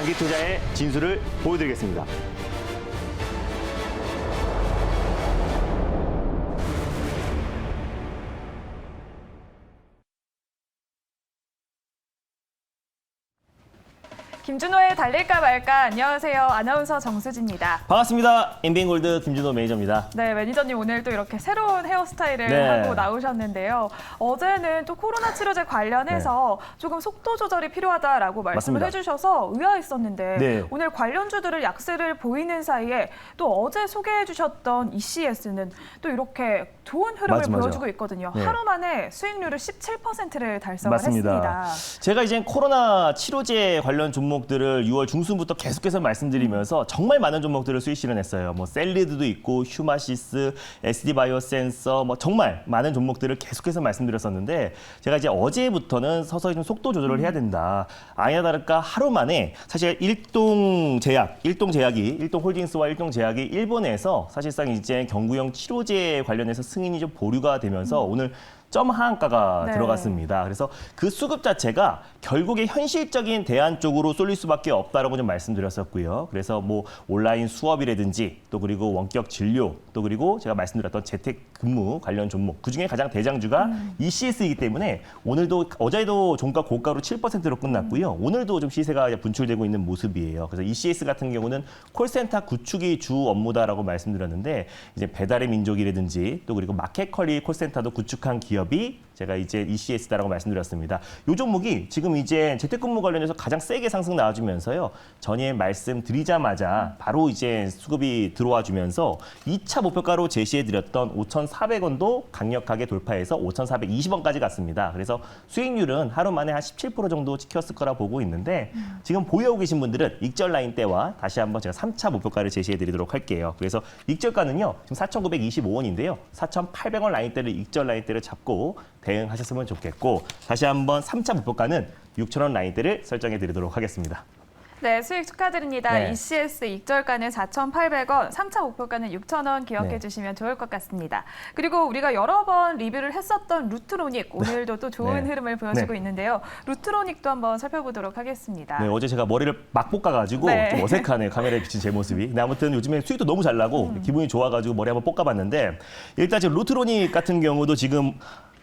장기 투자의 진수를 보여드리겠습니다. 김준호의 달릴까 말까. 안녕하세요. 아나운서 정수지입니다. 반갑습니다. MBN골드 김준호 매니저입니다. 네, 매니저님 오늘 또 이렇게 새로운 헤어스타일을 네. 하고 나오셨는데요. 어제는 또 코로나 치료제 관련해서 조금 속도 조절이 필요하다라고 말씀을 맞습니다. 해주셔서 의아했었는데 네. 오늘 관련주들을 약세를 보이는 사이에 또 어제 소개해 주셨던 ECS는 또 이렇게 좋은 흐름을 맞아. 보여주고 있거든요. 네. 하루 만에 수익률을 17%를 달성을 맞습니다. 했습니다. 제가 이제 코로나 치료제 관련 종목들을 6월 중순부터 계속해서 말씀드리면서 정말 많은 종목들을 수익 실현했어요. 뭐 셀리드도 있고 휴마시스, SD바이오센서 뭐 정말 많은 종목들을 계속해서 말씀드렸었는데 제가 이제 어제부터는 서서히 좀 속도 조절을 해야 된다. 아니나 다를까 하루 만에 사실 일동홀딩스와 일동제약이 일본에서 사실상 이제 경구용 치료제 관련해서 승인이 좀 보류가 되면서 오늘 점 하한가가 네. 들어갔습니다. 그래서 그 수급 자체가 결국에 현실적인 대안 쪽으로 쏠릴 수밖에 없다라고 좀 말씀드렸었고요. 그래서 뭐 온라인 수업이라든지 또 그리고 원격 진료 또 그리고 제가 말씀드렸던 재택근무 관련 종목 그중에 가장 대장주가 ECS이기 때문에 오늘도 어제도 종가 고가로 7%로 끝났고요. 오늘도 좀 시세가 분출되고 있는 모습이에요. 그래서 ECS 같은 경우는 콜센터 구축이 주 업무다라고 말씀드렸는데 이제 배달의 민족이라든지 또 그리고 마켓컬리 콜센터도 구축한 기업이 제가 이제 ECS다라고 말씀드렸습니다. 이 종목이 지금 이제 재택근무 관련해서 가장 세게 상승 나와주면서요. 전에 말씀드리자마자 바로 이제 수급이 들어와주면서 2차 목표가로 제시해드렸던 5,400원도 강력하게 돌파해서 5,420원까지 갔습니다. 그래서 수익률은 하루 만에 한 17% 정도 찍혔을 거라 보고 있는데 지금 보유하고 계신 분들은 익절 라인 때와 다시 한번 제가 3차 목표가를 제시해드리도록 할게요. 그래서 익절가는요. 지금 4,925원인데요. 4,800원 라인대를 익절 라인대를 잡고 대응하셨으면 좋겠고 다시 한번 3차 목표가는 6,000원 라인대를 설정해 드리도록 하겠습니다. 네, 수익 축하드립니다. 네. ECS 익절가는 4,800원, 3차 목표가는 6,000원 기억해 네. 주시면 좋을 것 같습니다. 그리고 우리가 여러 번 리뷰를 했었던 루트로닉, 오늘도 또 좋은 네. 흐름을 보여주고 네. 있는데요. 루트로닉도 한번 살펴보도록 하겠습니다. 네, 어제 제가 머리를 막 볶아가지고 네. 좀 어색하네요. 카메라에 비친 제 모습이. 근데 아무튼 요즘에 수익도 너무 잘 나고 기분이 좋아가지고 머리 한번 볶아봤는데 일단 지금 루트로닉 같은 경우도 지금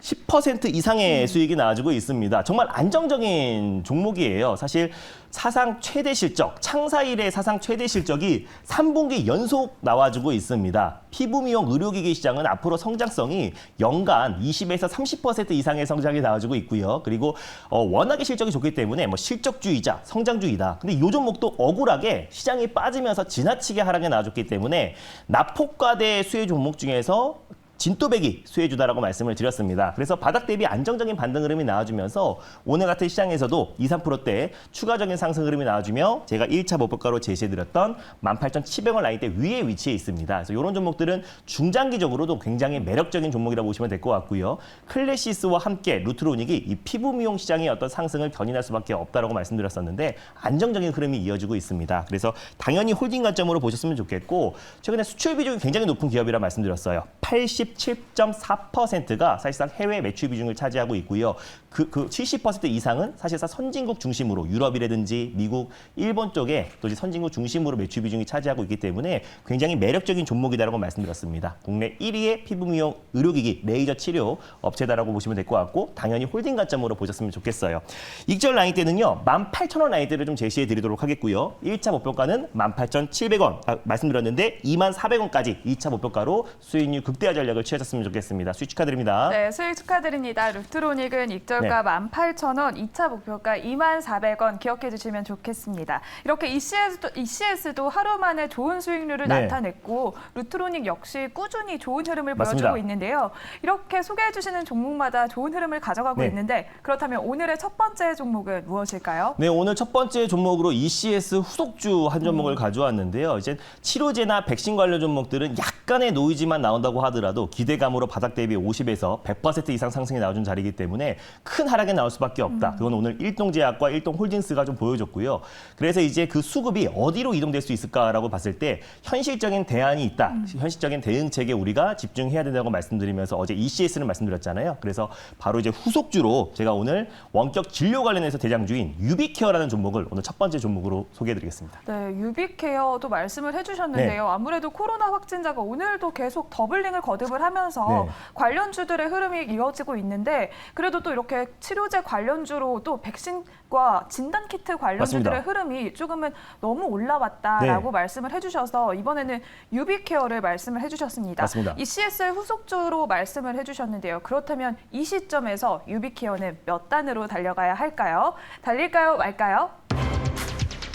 10% 이상의 수익이 나와주고 있습니다. 정말 안정적인 종목이에요. 사실 사상 최대 실적, 창사 이래 사상 최대 실적이 3분기 연속 나와주고 있습니다. 피부 미용 의료기기 시장은 앞으로 성장성이 연간 20에서 30% 이상의 성장이 나와주고 있고요. 그리고 워낙에 실적이 좋기 때문에 뭐 실적주의자, 성장주의다. 근데 이 종목도 억울하게 시장이 빠지면서 지나치게 하락에 나와줬기 때문에 낙폭과대 수혜 종목 중에서 진또배기 수혜주다라고 말씀을 드렸습니다. 그래서 바닥 대비 안정적인 반등 흐름이 나와주면서 오늘 같은 시장에서도 2, 3%대 추가적인 상승 흐름이 나와주며 제가 1차 목표가로 제시해드렸던 18,700원 라인대 위에 위치해 있습니다. 그래서 이런 종목들은 중장기적으로도 굉장히 매력적인 종목이라고 보시면 될 것 같고요. 클래시스와 함께 루트로닉이 이 피부 미용 시장의 어떤 상승을 견인할 수밖에 없다라고 말씀드렸었는데 안정적인 흐름이 이어지고 있습니다. 그래서 당연히 홀딩 관점으로 보셨으면 좋겠고 최근에 수출 비중이 굉장히 높은 기업이라 말씀드렸어요. 87.4%가 사실상 해외 매출 비중을 차지하고 있고요. 그 70% 이상은 사실상 선진국 중심으로 유럽이라든지 미국, 일본 쪽에 또 이제 선진국 중심으로 매출 비중이 차지하고 있기 때문에 굉장히 매력적인 종목이다라고 말씀드렸습니다. 국내 1위의 피부 미용 의료기기 레이저 치료 업체다라고 보시면 될 것 같고 당연히 홀딩 관점으로 보셨으면 좋겠어요. 익절 라인 때는요. 18,000원 라인대를 좀 제시해 드리도록 하겠고요. 1차 목표가는 18,700원 말씀드렸는데 24,000원까지 2차 목표가로 수익률 극대화 전략을 취하셨으면 좋겠습니다. 수익 축하드립니다. 네, 수익 축하드립니다. 루트로닉은 익절가 18,000원, 2차 목표가 24,000원 기억해 주시면 좋겠습니다. 이렇게 ECS도 하루 만에 좋은 수익률을 네. 나타냈고 루트로닉 역시 꾸준히 좋은 흐름을 맞습니다. 보여주고 있는데요. 이렇게 소개해 주시는 종목마다 좋은 흐름을 가져가고 네. 있는데 그렇다면 오늘의 첫 번째 종목은 무엇일까요? 네, 오늘 첫 번째 종목으로 ECS 후속주 한 종목을 가져왔는데요. 이제 치료제나 백신 관련 종목들은 약간의 노이즈만 나온다고 하더라도 기대감으로 바닥 대비 50에서 100% 이상 상승이 나와준 자리이기 때문에 큰 하락이 나올 수밖에 없다. 그건 오늘 일동제약과 일동홀딩스가 좀 보여줬고요. 그래서 이제 그 수급이 어디로 이동될 수 있을까라고 봤을 때 현실적인 대안이 있다. 현실적인 대응책에 우리가 집중해야 된다고 말씀드리면서 어제 ECS를 말씀드렸잖아요. 그래서 바로 이제 후속주로 제가 오늘 원격 진료 관련해서 대장주인 유비케어라는 종목을 오늘 첫 번째 종목으로 소개해드리겠습니다. 네, 유비케어도 말씀을 해주셨는데요. 아무래도 코로나 확진자가 오늘도 계속 더블링을 거듭을 하면서 네. 관련주들의 흐름이 이어지고 있는데 그래도 또 이렇게 치료제 관련주로 또 백신과 진단키트 관련주들의 맞습니다. 흐름이 조금은 너무 올라왔다라고 네. 말씀을 해주셔서 이번에는 유비케어를 말씀을 해주셨습니다. 맞습니다. ECS의 후속주로 말씀을 해주셨는데요. 그렇다면 이 시점에서 유비케어는 몇 단으로 달려가야 할까요? 달릴까요? 말까요?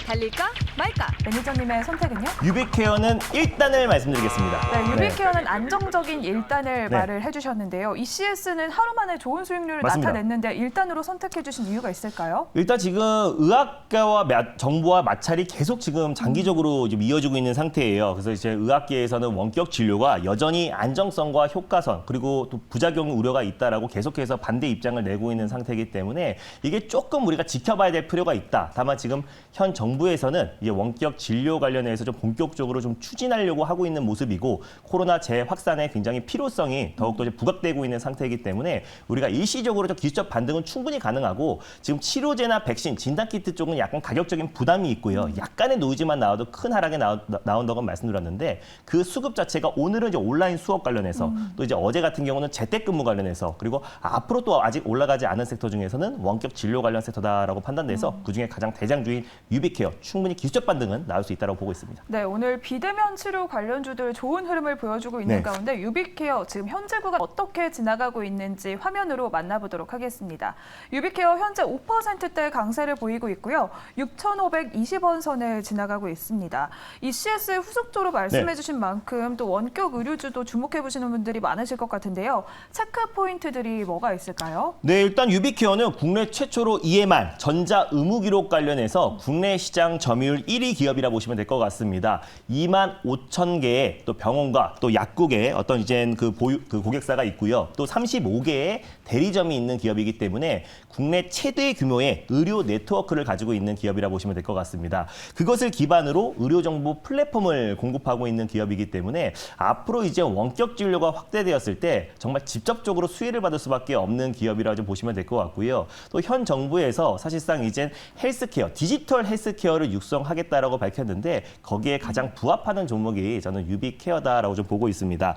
달릴까 말까? 매니저님의 선택은요? 유비케어는 1단을 말씀드리겠습니다. 네, 유비케어는 안정적인 1단을 네. 말을 해주셨는데요. ECS는 하루 만에 좋은 수익률을 맞습니다. 나타냈는데 1단으로 선택해주신 이유가 있을까요? 일단 지금 의학계와 정부와 마찰이 계속 지금 장기적으로 좀 이어지고 있는 상태예요. 그래서 이제 의학계에서는 원격 진료가 여전히 안정성과 효과성 그리고 또 부작용 우려가 있다라고 계속해서 반대 입장을 내고 있는 상태이기 때문에 이게 조금 우리가 지켜봐야 될 필요가 있다. 다만 지금 현 정부에서는 이제 원격 진료 관련해서 좀 본격적으로 좀 추진하려고 하고 있는 모습이고 코로나 재확산의 굉장히 필요성이 더욱더 이제 부각되고 있는 상태이기 때문에 우리가 일시적으로 좀 기술적 반등은 충분히 가능하고 지금 치료제나 백신, 진단키트 쪽은 약간 가격적인 부담이 있고요. 약간의 노이즈만 나와도 큰 하락이 나온다고 말씀드렸는데 그 수급 자체가 오늘은 이제 온라인 수업 관련해서 또 이제 어제 같은 경우는 재택근무 관련해서 그리고 앞으로 또 아직 올라가지 않은 섹터 중에서는 원격 진료 관련 섹터다라고 판단돼서 그중에 가장 대장주인 유비케어 충분히 기술적 반등은 나올 수 있다고 보고 있습니다. 네, 오늘 비대면 치료 관련주들 좋은 흐름을 보여주고 있는 네. 가운데 유비케어 지금 현재 구간 어떻게 지나가고 있는지 화면으로 만나보도록 하겠습니다. 유비케어 현재 5%대 강세를 보이고 있고요. 6,520원 선을 지나가고 있습니다. ECS 후속조로 말씀해 주신 만큼 또 원격 의료주도 주목해 보시는 분들이 많으실 것 같은데요. 체크 포인트들이 뭐가 있을까요? 네, 일단 유비케어는 국내 최초로 EMR, 전자 의무 기록 관련해서 국내 시장 점유율 1위 기업이라 보시면 될 것 같습니다. 25,000개의 또 병원과 또 약국의 어떤 이제 그 고객사가 있고요. 또 35개의 대리점이 있는 기업이기 때문에 국내 최대 규모의 의료 네트워크를 가지고 있는 기업이라 보시면 될 것 같습니다. 그것을 기반으로 의료 정보 플랫폼을 공급하고 있는 기업이기 때문에 앞으로 이제 원격 진료가 확대되었을 때 정말 직접적으로 수혜를 받을 수밖에 없는 기업이라 좀 보시면 될 것 같고요. 또 현 정부에서 사실상 이제 헬스케어, 디지털 헬스케어를 육성하겠다라고 밝혔는데 거기에 가장 부합하는 종목이 저는 유비케어다라고 좀 보고 있습니다.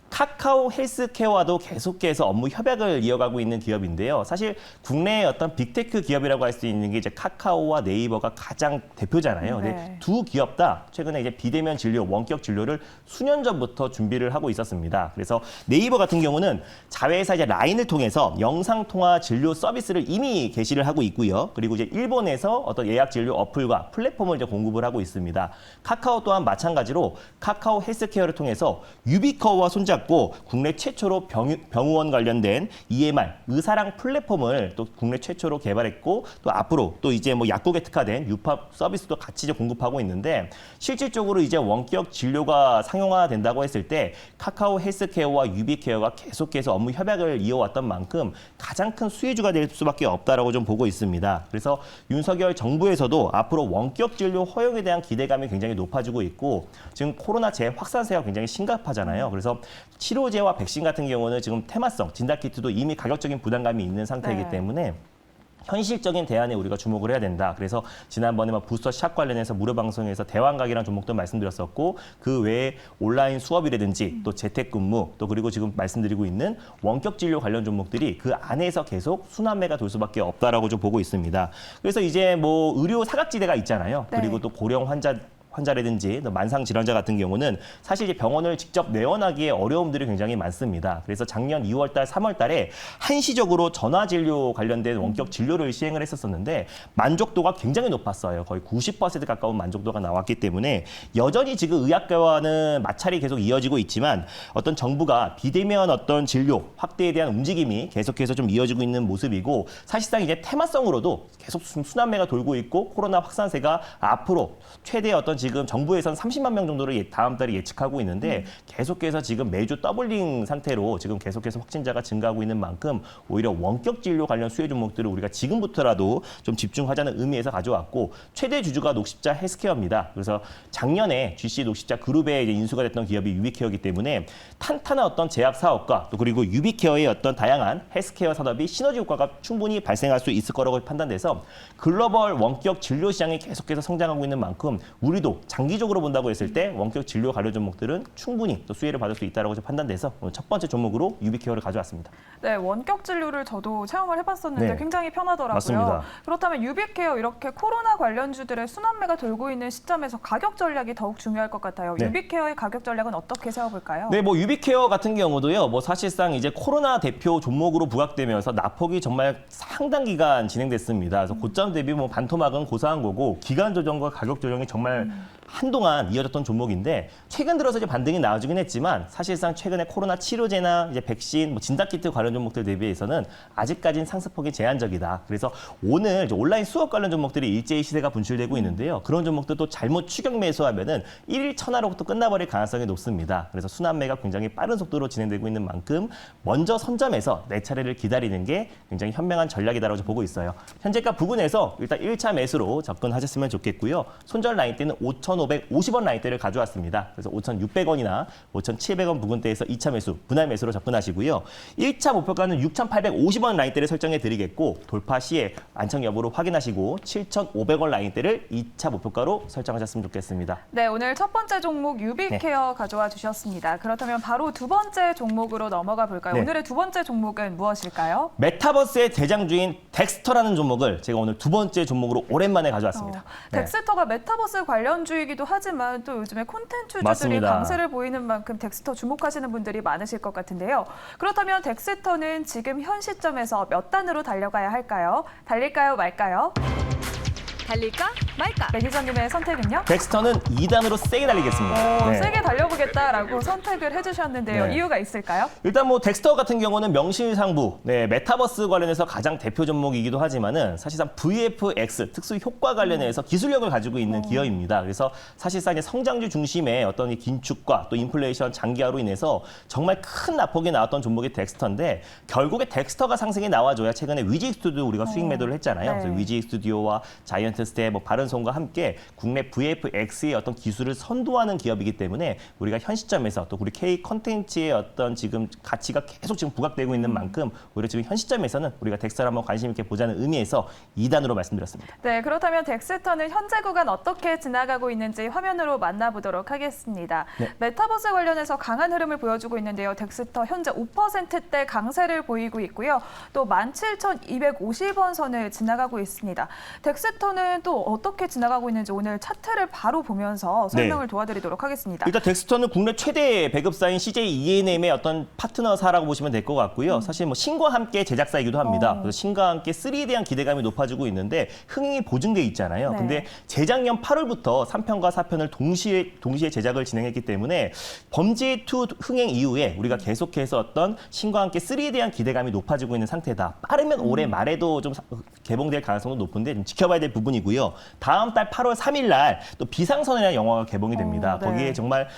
카카오 헬스케어와도 계속해서 업무 협약을 이어가고 있는 기업인데요. 사실 국내의 어떤 빅테크 기업이라고 할 수 있는 게 이제 카카오와 네이버가 가장 대표잖아요. 네. 근데 두 기업 다 최근에 이제 비대면 진료, 원격 진료를 수년 전부터 준비를 하고 있었습니다. 그래서 네이버 같은 경우는 자회사 이제 라인을 통해서 영상 통화 진료 서비스를 이미 개시를 하고 있고요. 그리고 이제 일본에서 어떤 예약 진료 어플과 플랫폼을 이제 공급을 하고 있습니다. 카카오 또한 마찬가지로 카카오 헬스케어를 통해서 유비케어와 손잡고 국내 최초로 병의원 관련된 EMR 의사랑 플랫폼을 또 국내 최초로 개발했고 또 앞으로 또 이제 뭐 약국에 특화된 유팝 서비스도 같이 이제 공급하고 있는데 실질적으로 이제 원격 진료가 상용화된다고 했을 때 카카오 헬스케어와 유비케어가 계속해서 업무 협약을 이어왔던 만큼 가장 큰 수혜주가 될 수밖에 없다라고 좀 보고 있습니다. 그래서 윤석열 정부에서도 앞으로 원격 진료 허용에 대한 기대감이 굉장히 높아지고 있고 지금 코로나 재확산세가 굉장히 심각하잖아요. 그래서 치료제와 백신 같은 경우는 지금 테마성, 진단키트도 이미 가격적인 부담감이 있는 상태이기 네. 때문에 현실적인 대안에 우리가 주목을 해야 된다. 그래서 지난번에 부스터샷 관련해서 무료 방송에서 대왕각이라는 종목도 말씀드렸었고 그 외에 온라인 수업이라든지 또 재택근무 또 그리고 지금 말씀드리고 있는 원격 진료 관련 종목들이 그 안에서 계속 순환매가 돌 수밖에 없다라고 좀 보고 있습니다. 그래서 이제 뭐 의료 사각지대가 있잖아요. 네. 그리고 또 고령 환자라든지 만상 질환자 같은 경우는 사실 이제 병원을 직접 내원하기에 어려움들이 굉장히 많습니다. 그래서 작년 2월 달, 3월 달에 한시적으로 전화 진료 관련된 원격 진료를 시행을 했었는데 만족도가 굉장히 높았어요. 거의 90% 가까운 만족도가 나왔기 때문에 여전히 지금 의학계와는 마찰이 계속 이어지고 있지만 어떤 정부가 비대면 어떤 진료 확대에 대한 움직임이 계속해서 좀 이어지고 있는 모습이고 사실상 이제 테마성으로도 계속 순환매가 돌고 있고 코로나 확산세가 앞으로 최대 어떤 지금 정부에서는 30만 명 정도를 다음 달에 예측하고 있는데 계속해서 지금 매주 더블링 상태로 지금 계속해서 확진자가 증가하고 있는 만큼 오히려 원격 진료 관련 수혜 종목들을 우리가 지금부터라도 좀 집중하자는 의미에서 가져왔고 최대 주주가 녹십자 헬스케어입니다. 그래서 작년에 GC 녹십자 그룹에 이제 인수가 됐던 기업이 유비케어이기 때문에 탄탄한 어떤 제약 사업과 또 그리고 유비케어의 어떤 다양한 헬스케어 산업이 시너지 효과가 충분히 발생할 수 있을 거라고 판단돼서 글로벌 원격 진료 시장이 계속해서 성장하고 있는 만큼 우리도 장기적으로 본다고 했을 때 원격 진료 관련 종목들은 충분히 또 수혜를 받을 수 있다고 판단돼서 오늘 첫 번째 종목으로 유비케어를 가져왔습니다. 네, 원격 진료를 저도 체험을 해봤었는데 네. 굉장히 편하더라고요. 맞습니다. 그렇다면 유비케어 이렇게 코로나 관련주들의 순환매가 돌고 있는 시점에서 가격 전략이 더욱 중요할 것 같아요. 네. 유비케어의 가격 전략은 어떻게 세워볼까요? 네, 뭐 유비케어 같은 경우도요. 뭐 사실상 이제 코로나 대표 종목으로 부각되면서 낙폭이 정말 상당 기간 진행됐습니다. 그래서 고점 대비 뭐 반토막은 고사한 거고 기간 조정과 가격 조정이 정말 한동안 이어졌던 종목인데 최근 들어서 이제 반등이 나와주긴 했지만 사실상 최근에 코로나 치료제나 이제 백신, 뭐 진단키트 관련 종목들 대비해서는 아직까지는 상승폭이 제한적이다. 그래서 오늘 이제 온라인 수업 관련 종목들이 일제히 시세가 분출되고 있는데요. 그런 종목들도 잘못 추격 매수하면은 1일 천하로부터 끝나버릴 가능성이 높습니다. 그래서 순환매가 굉장히 빠른 속도로 진행되고 있는 만큼 먼저 선점해서 내 차례를 기다리는 게 굉장히 현명한 전략이다라고 보고 있어요. 현재가 부근에서 일단 1차 매수로 접근하셨으면 좋겠고요. 손절 라인대는 5,550원 라인대를 가져왔습니다. 그래서 5,600원이나 5,700원 부근대에서 2차 매수, 분할 매수로 접근하시고요. 1차 목표가는 6,850원 라인대를 설정해 드리겠고 돌파 시에 안착 여부를 확인하시고 7,500원 라인대를 2차 목표가로 설정하셨으면 좋겠습니다. 네, 오늘 첫 번째 종목 유비케어 가져와 주셨습니다. 그렇다면 바로 두 번째 종목으로 넘어가 볼까요? 네. 오늘의 두 번째 종목은 무엇일까요? 메타버스의 대장주인 덱스터라는 종목을 제가 오늘 두 번째 종목으로 오랜만에 가져왔습니다. 네. 덱스터가 메타버스 관련주이기도 하지만 또 요즘에 콘텐츠주들이 맞습니다. 강세를 보이는 만큼 덱스터 주목하시는 분들이 많으실 것 같은데요. 그렇다면 덱스터는 지금 현 시점에서 몇 단으로 달려가야 할까요? 달릴까요, 말까요? 달릴까 말까? 매니저님의 선택은요? 덱스터는 2단으로 세게 달리겠습니다. 네. 세게 달려보겠다라고 선택을 해주셨는데요. 네. 이유가 있을까요? 일단 뭐 덱스터 같은 경우는 명실상부 메타버스 관련해서 가장 대표 종목이기도 하지만은 사실상 VFX 특수 효과 관련해서 기술력을 가지고 있는 기업입니다. 그래서 사실상 이제 성장주 중심의 어떤 이 긴축과 또 인플레이션 장기화로 인해서 정말 큰 낙폭이 나왔던 종목이 덱스터인데 결국에 덱스터가 상승이 나와줘야 최근에 위지 스튜디오 우리가 수익 매도를 했잖아요. 네. 그래서 위지 스튜디오와 자이언트 스텝, 뭐 바른손과 함께 국내 VFX의 어떤 기술을 선도하는 기업이기 때문에 우리가 현 시점에서 또 우리 K 컨텐츠의 어떤 지금 가치가 계속 지금 부각되고 있는 만큼 오히려 지금 현 시점에서는 우리가 덱스터를 한번 관심 있게 보자는 의미에서 2단으로 말씀드렸습니다. 네, 그렇다면 덱스터는 현재 구간 어떻게 지나가고 있는지 화면으로 만나보도록 하겠습니다. 네. 메타버스 관련해서 강한 흐름을 보여주고 있는데요. 덱스터 현재 5%대 강세를 보이고 있고요. 또 17,250원 선을 지나가고 있습니다. 덱스터는 또 어떻게 지나가고 있는지 오늘 차트를 바로 보면서 설명을 도와드리도록 하겠습니다. 일단 덱스터는 국내 최대 배급사인 CJ ENM의 어떤 파트너사라고 보시면 될 것 같고요. 사실 뭐 신과 함께 제작사이기도 합니다. 그래서 신과 함께 3에 대한 기대감이 높아지고 있는데 흥행이 보증돼 있잖아요. 네. 근데 재작년 8월부터 3편과 4편을 동시에 제작을 진행했기 때문에 범죄2 흥행 이후에 우리가 계속해서 어떤 신과 함께 3에 대한 기대감이 높아지고 있는 상태다. 빠르면 올해 말에도 좀 개봉될 가능성도 높은데 좀 지켜봐야 될 부분이고요. 다음 달 8월 3일 날 또 비상선이라는 영화가 개봉이 됩니다. 네. 거기에 정말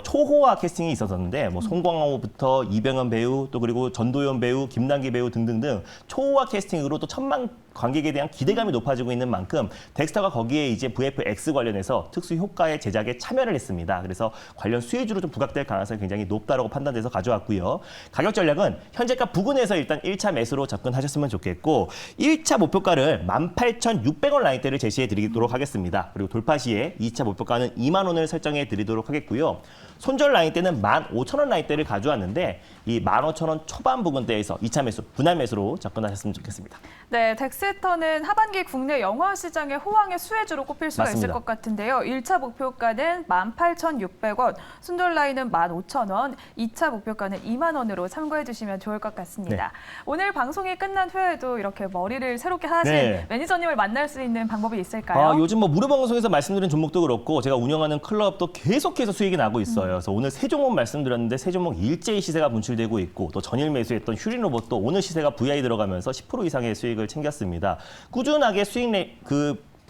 초호화 캐스팅이 있었는데 뭐 송광호부터 이병헌 배우 또 그리고 전도연 배우, 김남기 배우 등등등 초호화 캐스팅으로 또 천만 관객에 대한 기대감이 높아지고 있는 만큼 덱스터가 거기에 이제 VFX 관련해서 특수 효과의 제작에 참여를 했습니다. 그래서 관련 수혜주로 좀 부각될 가능성이 굉장히 높다라고 판단돼서 가져왔고요. 가격 전략은 현재가 부근에서 일단 1차 매수로 접근하셨으면 좋겠고 1차 목표가를 18,600원 라인대를 제시해 드리도록 하겠습니다. 그리고 돌파 시에 2차 목표가는 2만 원을 설정해 드리도록 하겠고요. 손절 라인대는 15,000원 라인대를 가져왔는데 이 15,000원 초반 부근대에서 2차 매수, 분할 매수로 접근하셨으면 좋겠습니다. 네, 덱스터는 하반기 국내 영화 시장의 호황의 수혜주로 꼽힐 수가 맞습니다. 있을 것 같은데요. 1차 목표가는 18,600원, 순절 라인은 15,000원, 2차 목표가는 2만 원으로 참고해 주시면 좋을 것 같습니다. 네. 오늘 방송이 끝난 후에도 이렇게 머리를 새롭게 하신 네. 매니저님을 만날 수 있는 방법이 있을까요? 요즘 뭐 무료 방송에서 말씀드린 종목도 그렇고 제가 운영하는 클럽도 계속해서 수익이 나고 있어요. 그래서 오늘 세 종목 말씀드렸는데 세 종목 일제히 시세가 분출되고 있고 또 전일 매수했던 휴린 로봇도 오늘 시세가 VI 들어가면서 10% 이상의 수익을 챙겼습니다. 꾸준하게 수익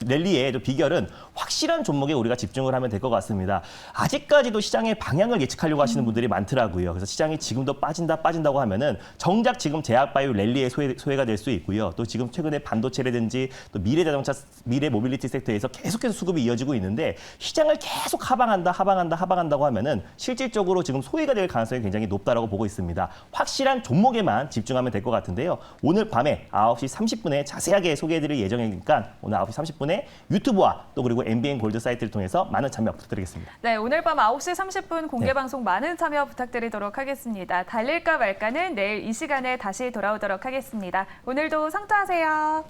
랠리의 좀 비결은 확실한 종목에 우리가 집중을 하면 될 것 같습니다. 아직까지도 시장의 방향을 예측하려고 하시는 분들이 많더라고요. 그래서 시장이 지금도 빠진다고 하면은 정작 지금 제약바이오 랠리의 소외가 될 수 있고요. 또 지금 최근에 반도체라든지 또 미래자동차, 미래 모빌리티 섹터에서 계속해서 수급이 이어지고 있는데 시장을 계속 하방한다고 하면은 실질적으로 지금 소외가 될 가능성이 굉장히 높다라고 보고 있습니다. 확실한 종목에만 집중하면 될 것 같은데요. 오늘 밤에 9시 30분에 자세하게 소개해드릴 예정이니까 오늘 9시 30분에 유튜브와 또 그리고 MBN 골드 사이트를 통해서 많은 참여 부탁드리겠습니다. 네, 오늘 밤 9시 30분 공개 방송 많은 참여 부탁드리도록 하겠습니다. 달릴까 말까는 내일 이 시간에 다시 돌아오도록 하겠습니다. 오늘도 성투하세요.